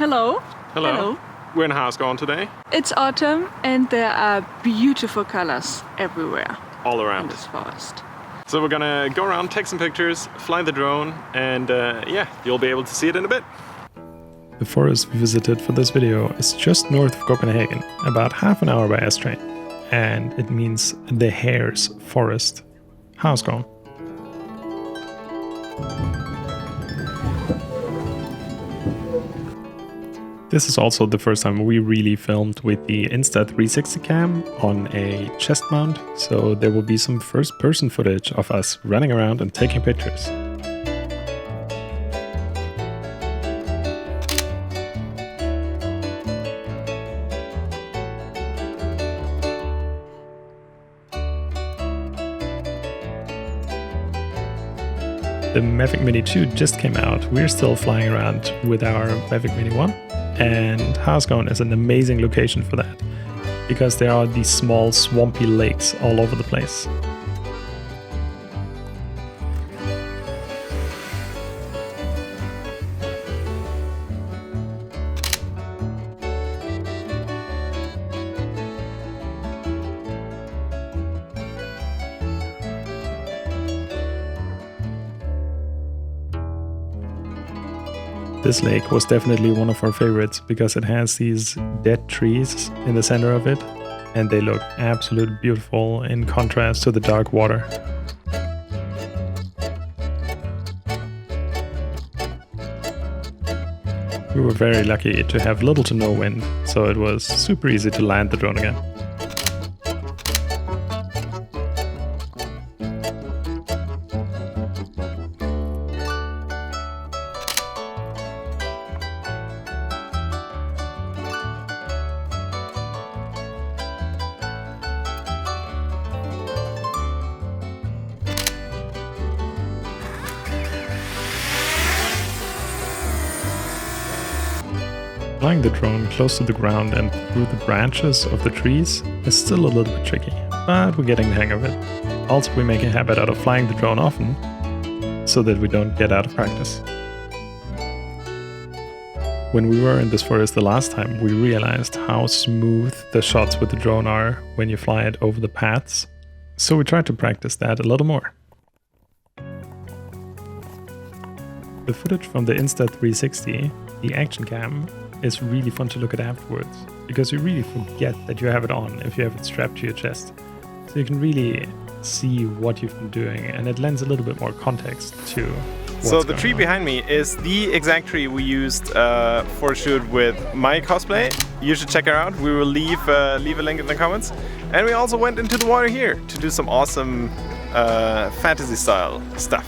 Hello. Hello. We're in Hareskoven today. It's autumn and there are beautiful colors everywhere. All In around. this forest. So we're gonna go around, take some pictures, fly the drone, and yeah, you'll be able to see it in a bit. The forest we visited for this video is just north of Copenhagen, about half an hour by S-train, and it means the Hare's Forest, Hareskoven. This is also the first time we really filmed with the Insta 360 cam on a chest mount, so there will be some first-person footage of us running around and taking pictures. The Mavic Mini 2 just came out. We're still flying around with our Mavic Mini 1. And Hareskoven is an amazing location for that, because there are these small swampy lakes all over the place. This lake was definitely one of our favorites because it has these dead trees in the center of it, and they look absolutely beautiful in contrast to the dark water. We were very lucky to have little to no wind, so it was super easy to land the drone again. Flying the drone close to the ground and through the branches of the trees is still a little bit tricky, but we're getting the hang of it. Also, we make a habit out of flying the drone often, so that we don't get out of practice. When we were in this forest the last time, we realized how smooth the shots with the drone are when you fly it over the paths, so we tried to practice that a little more. The footage from the Insta 360, the action cam, is really fun to look at afterwards, because you really forget that you have it on if you have it strapped to your chest. So you can really see what you've been doing, and it lends a little bit more context to what's So the going tree on. behind me is the exact tree we used for a shoot with my cosplay. You should check her out. We will leave a link in the comments. And we also went into the water here to do some awesome fantasy style stuff.